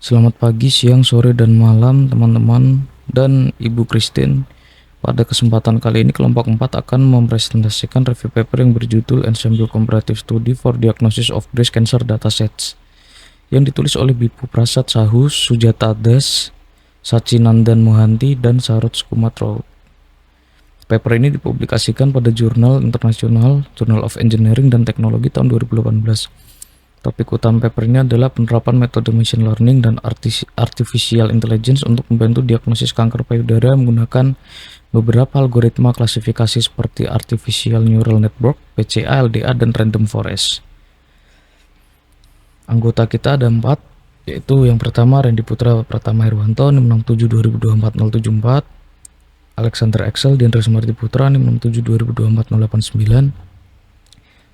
Selamat pagi, siang, sore, dan malam teman-teman dan Ibu Christine. Pada kesempatan kali ini kelompok 4 akan mempresentasikan review paper yang berjudul Ensemble Comparative Study for Diagnosis of Breast Cancer Datasets yang ditulis oleh Bipu Prasad Sahu, Sujata Das, Sachinandan Mohanty, dan Saroj Kumatraut. Paper ini dipublikasikan pada Jurnal Internasional Journal of Engineering dan Teknologi tahun 2018. Topik utama paper ini adalah penerapan metode machine learning dan artificial intelligence untuk membantu diagnosis kanker payudara menggunakan beberapa algoritma klasifikasi seperti artificial neural network, PCA, LDA, dan random forest. Anggota kita ada 4, yaitu yang pertama Randy Putra Pratama Herwanto, NIM 672024, Alexander Excel, Diandra Sumarti Putra, NIM 672024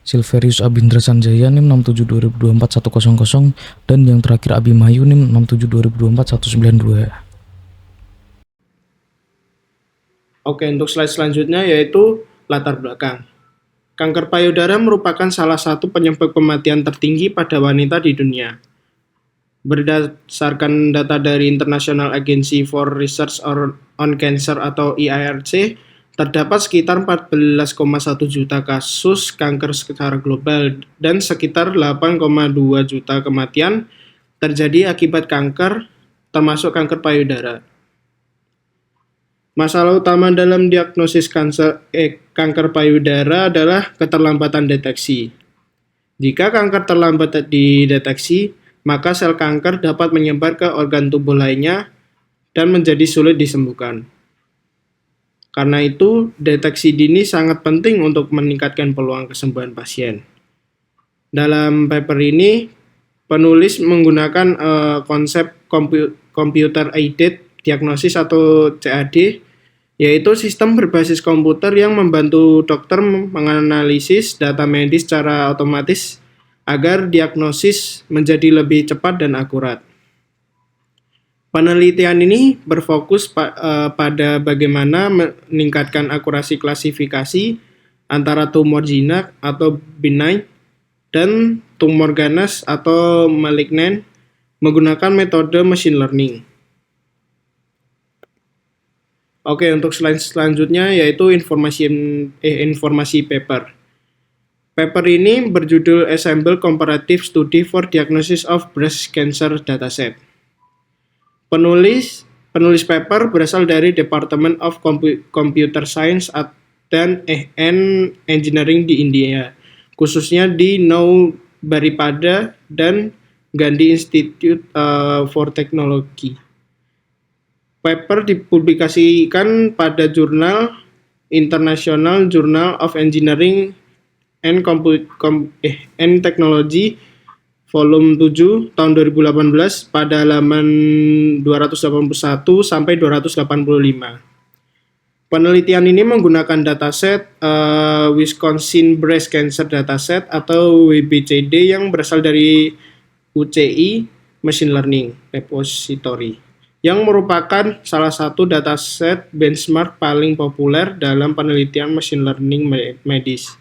Silverius Abindra Sanjaya, NIM 672024 dan yang terakhir Abimayu, NIM 672024 Oke, untuk slide selanjutnya yaitu latar belakang. Kanker payudara merupakan salah satu penyebab kematian tertinggi pada wanita di dunia. Berdasarkan data dari International Agency for Research on Cancer atau IARC, terdapat sekitar 14,1 juta kasus kanker secara global dan sekitar 8,2 juta kematian terjadi akibat kanker, termasuk kanker payudara. Masalah utama dalam diagnosis kanker payudara adalah keterlambatan deteksi. Jika kanker terlambat dideteksi, maka sel kanker dapat menyebar ke organ tubuh lainnya dan menjadi sulit disembuhkan. Karena itu, deteksi dini sangat penting untuk meningkatkan peluang kesembuhan pasien. Dalam paper ini, penulis menggunakan konsep Computer Aided Diagnosis atau CAD, yaitu sistem berbasis komputer yang membantu dokter menganalisis data medis secara otomatis agar diagnosis menjadi lebih cepat dan akurat. Penelitian ini berfokus pada bagaimana meningkatkan akurasi klasifikasi antara tumor jinak atau benign dan tumor ganas atau malignant menggunakan metode machine learning. Oke, untuk slide selanjutnya yaitu informasi paper. Paper ini berjudul Ensemble Comparative Study for Diagnosis of Breast Cancer Dataset. Penulis paper berasal dari Department of Computer Science dan Engineering di India, khususnya di Now Baripada dan Gandhi Institute for Technology. Paper dipublikasikan pada jurnal International Journal of Engineering and Technology volume 7 tahun 2018 pada halaman 281 sampai 285. Penelitian ini menggunakan dataset Wisconsin Breast Cancer Dataset atau WBCD yang berasal dari UCI Machine Learning Repository, yang merupakan salah satu dataset benchmark paling populer dalam penelitian machine learning medis.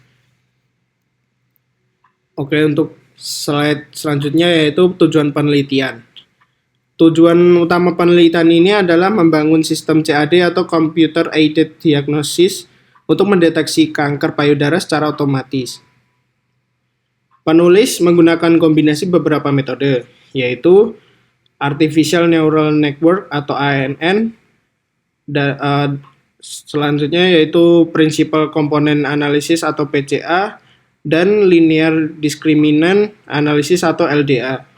Oke, untuk slide selanjutnya yaitu tujuan penelitian. Tujuan utama penelitian ini adalah membangun sistem CAD atau Computer Aided Diagnosis untuk mendeteksi kanker payudara secara otomatis. Penulis menggunakan kombinasi beberapa metode, yaitu Artificial Neural Network atau ANN, selanjutnya yaitu Principal Component Analysis atau PCA, dan Linear Discriminant Analysis atau LDA.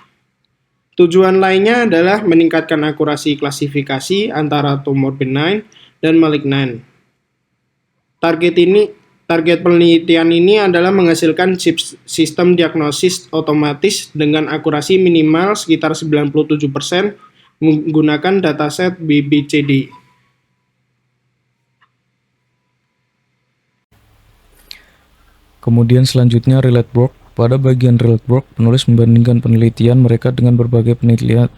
Tujuan lainnya adalah meningkatkan akurasi klasifikasi antara tumor benign dan malignant. Target penelitian ini adalah menghasilkan sistem diagnosis otomatis dengan akurasi minimal sekitar 97% menggunakan dataset WBCD. Kemudian selanjutnya relate work. Pada bagian relate work, penulis membandingkan penelitian mereka dengan berbagai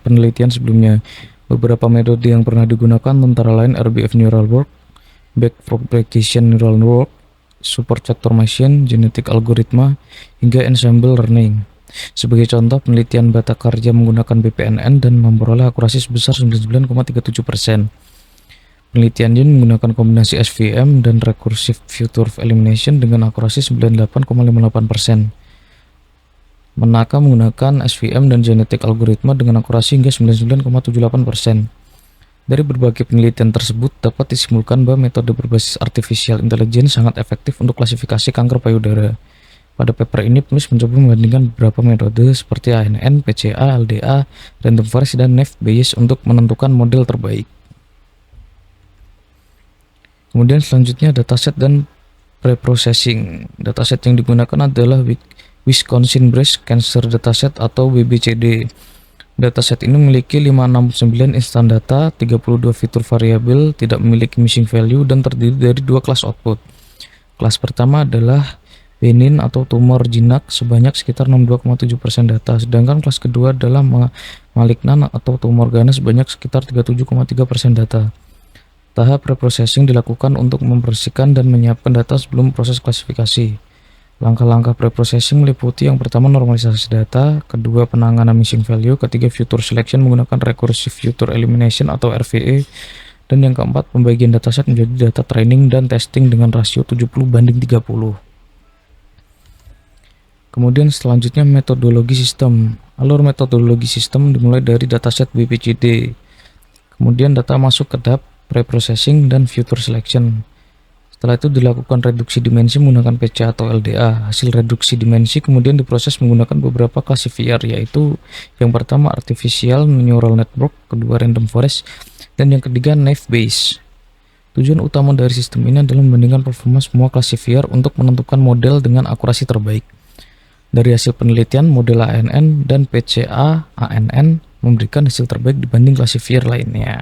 penelitian sebelumnya. Beberapa metode yang pernah digunakan antara lain RBF Neural Work, Backpropagation Neural Work, Supercharger Machine, Genetic Algorithm, hingga Ensemble Learning. Sebagai contoh, penelitian Bata Karya menggunakan BPNN dan memperoleh akurasi sebesar 99,37%. Penelitian Yin menggunakan kombinasi SVM dan Recursive Future Elimination dengan akurasi 98,58%. Menaka menggunakan SVM dan Genetic Algoritma dengan akurasi hingga 99,78%. Dari berbagai penelitian tersebut, dapat disimpulkan bahwa metode berbasis Artificial Intelligence sangat efektif untuk klasifikasi kanker payudara. Pada paper ini, penulis mencoba membandingkan beberapa metode seperti ANN, PCA, LDA, Random Forest, dan Naive Bayes untuk menentukan model terbaik. Kemudian selanjutnya dataset dan preprocessing. Dataset yang digunakan adalah Wisconsin Breast Cancer Dataset atau WBCD. Dataset ini memiliki 569 instan data, 32 fitur variabel, tidak memiliki missing value, dan terdiri dari dua kelas output. Kelas pertama adalah benign atau tumor jinak sebanyak sekitar 62,7% data, sedangkan kelas kedua adalah malignan atau tumor ganas sebanyak sekitar 37,3% data. Tahap preprocessing dilakukan untuk membersihkan dan menyiapkan data sebelum proses klasifikasi. Langkah-langkah preprocessing meliputi yang pertama normalisasi data, kedua penanganan missing value, ketiga future selection menggunakan recursive future elimination atau RVE, dan yang keempat pembagian dataset menjadi data training dan testing dengan rasio 70:30. Kemudian selanjutnya metodologi sistem. Alur metodologi sistem dimulai dari dataset WPCD. Kemudian data masuk ke tahap preprocessing dan future selection. Setelah itu dilakukan reduksi dimensi menggunakan PCA atau LDA. Hasil reduksi dimensi kemudian diproses menggunakan beberapa classifier, yaitu yang pertama Artificial Neural Network, kedua Random Forest, dan yang ketiga Naive Bayes. Tujuan utama dari sistem ini adalah membandingkan performa semua classifier untuk menentukan model dengan akurasi terbaik. Dari hasil penelitian, model ANN dan PCA ANN memberikan hasil terbaik dibanding classifier lainnya.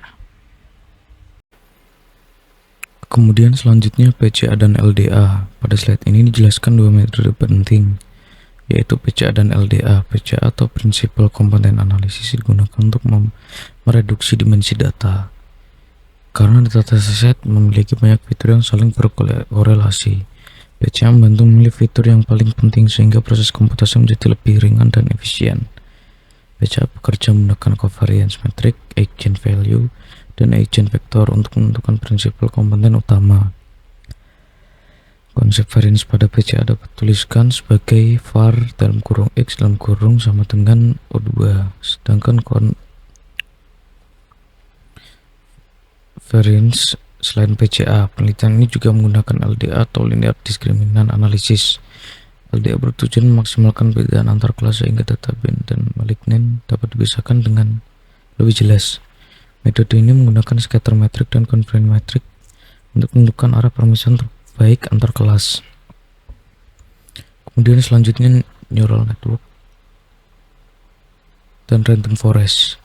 Kemudian selanjutnya PCA dan LDA. Pada slide ini dijelaskan dua metode penting, yaitu PCA dan LDA. PCA atau Principal Component Analysis digunakan untuk mereduksi dimensi data. Karena dataset memiliki banyak fitur yang saling berkorelasi, PCA membantu memilih fitur yang paling penting sehingga proses komputasi menjadi lebih ringan dan efisien. PCA bekerja menggunakan covariance metric, agent value, dan agent vector untuk menentukan prinsipal komponen utama. Konsep variance pada PCA dapat dituliskan sebagai var dalam kurung x dalam kurung sama dengan O2, sedangkan variance selain PCA, penelitian ini juga menggunakan LDA atau linear discriminant analysis. LDA bertujuan memaksimalkan perbedaan antar kelas sehingga data benign dan malignan dapat dipisahkan dengan lebih jelas. Metode ini menggunakan scatter metric dan convergence metric untuk menentukan arah permisahan terbaik antar kelas. Kemudian selanjutnya neural network dan random forest.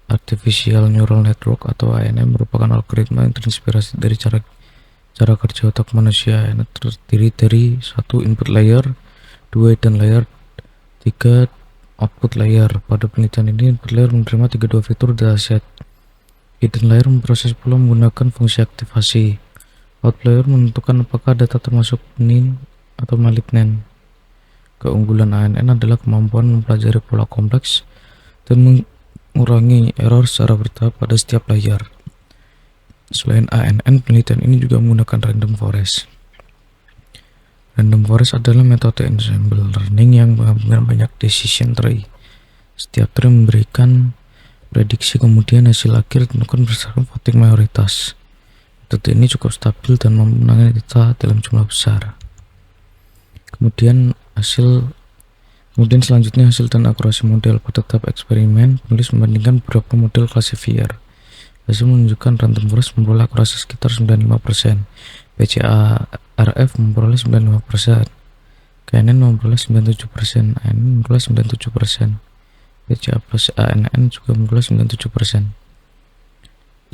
Artificial Neural Network atau ANN merupakan algoritma yang terinspirasi dari cara kerja otak manusia yang terdiri dari satu input layer, dua hidden layer, tiga output layer. Pada penelitian ini, input layer menerima 32 fitur dataset. Hidden layer memproses pula menggunakan fungsi aktivasi. Output layer menentukan apakah data termasuk benign atau malignan. Keunggulan ANN adalah kemampuan mempelajari pola kompleks dan mengurangi error secara bertahap pada setiap layer. Selain ANN, penelitian ini juga menggunakan random forest. Random forest adalah metode ensemble learning yang menggabungkan banyak decision tree. Setiap tree memberikan prediksi, kemudian hasil akhir ditentukan berdasarkan voting mayoritas. Metode ini cukup stabil dan mampu menangani data dalam jumlah besar. Kemudian selanjutnya hasil dan akurasi model. Pada tahap eksperimen, penulis membandingkan beberapa model classifier. Hasil menunjukkan random forest memperoleh akurasi sekitar 95%, PCA RF memperoleh 95%, KNN memperoleh 97%, ANN memperoleh 97%, PCA plus ANN juga memperoleh 97%,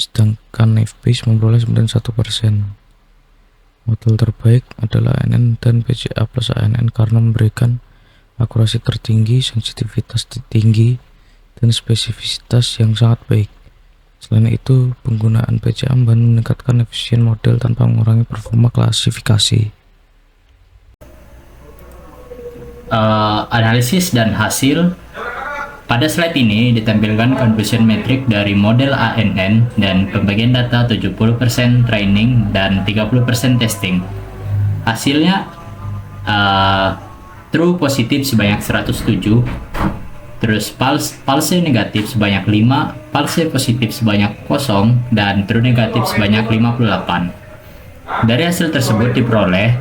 sedangkan Naive Bayes memperoleh 91%. Model terbaik adalah ANN dan PCA plus ANN karena memberikan akurasi tertinggi, sensitivitas tinggi, dan spesifisitas yang sangat baik. Selain itu, penggunaan PCA membantu meningkatkan efisien model tanpa mengurangi performa klasifikasi. analisis dan hasil. Pada slide ini ditampilkan conversion metric dari model ANN dan pembagian data 70% training dan 30% testing. Hasilnya true positif sebanyak 107, terus false negatif sebanyak 5, false positif sebanyak 0, dan true negatif sebanyak 58. Dari hasil tersebut diperoleh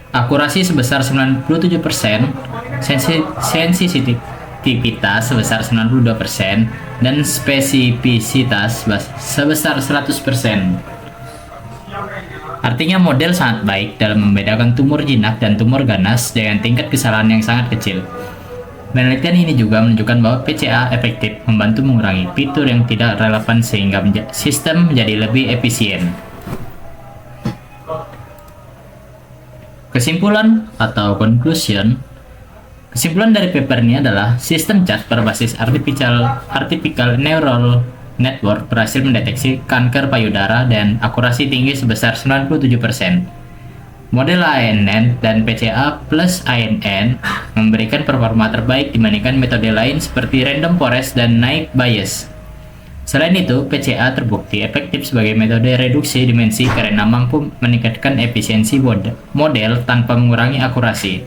akurasi sebesar 97%, sensitivitas sebesar 92%, dan spesifisitas sebesar 100%. Artinya model sangat baik dalam membedakan tumor jinak dan tumor ganas dengan tingkat kesalahan yang sangat kecil. Penelitian ini juga menunjukkan bahwa PCA efektif membantu mengurangi fitur yang tidak relevan sehingga sistem menjadi lebih efisien. Kesimpulan atau conclusion. Kesimpulan dari paper ini adalah sistem CHAT berbasis artificial neural network berhasil mendeteksi kanker payudara dan akurasi tinggi sebesar 97%. Model ANN dan PCA plus ANN memberikan performa terbaik dibandingkan metode lain seperti random forest dan naive Bayes. Selain itu, PCA terbukti efektif sebagai metode reduksi dimensi karena mampu meningkatkan efisiensi model tanpa mengurangi akurasi.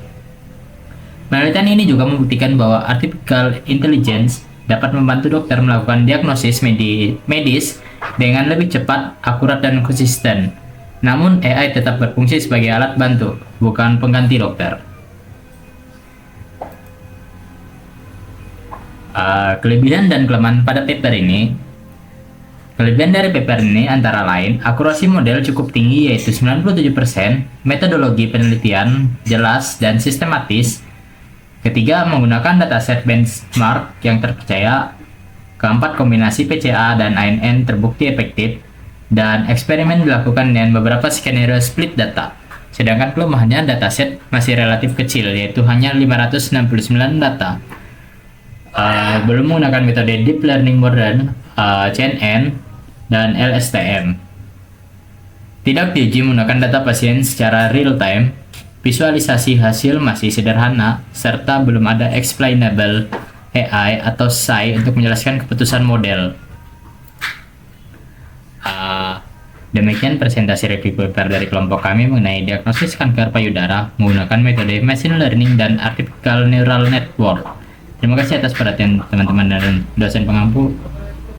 Penelitian ini juga membuktikan bahwa artificial intelligence dapat membantu dokter melakukan diagnosis medis dengan lebih cepat, akurat, dan konsisten. Namun, AI tetap berfungsi sebagai alat bantu, bukan pengganti dokter. Kelebihan dan kelemahan pada paper ini. Kelebihan dari paper ini antara lain, akurasi model cukup tinggi yaitu 97%, metodologi penelitian jelas dan sistematis. Ketiga, menggunakan dataset benchmark yang terpercaya. Keempat, kombinasi PCA dan ANN terbukti efektif. Dan eksperimen dilakukan dengan beberapa skenario split data. Sedangkan kelemahannya dataset masih relatif kecil, yaitu hanya 569 data. Belum menggunakan metode Deep Learning Modern, CNN, dan LSTM. Tidak diuji menggunakan data pasien secara real-time. Visualisasi hasil masih sederhana, serta belum ada explainable AI atau SAI untuk menjelaskan keputusan model. Demikian presentasi review paper dari kelompok kami mengenai diagnosis kanker payudara menggunakan metode machine learning dan artificial neural network. Terima kasih atas perhatian teman-teman dan dosen pengampu.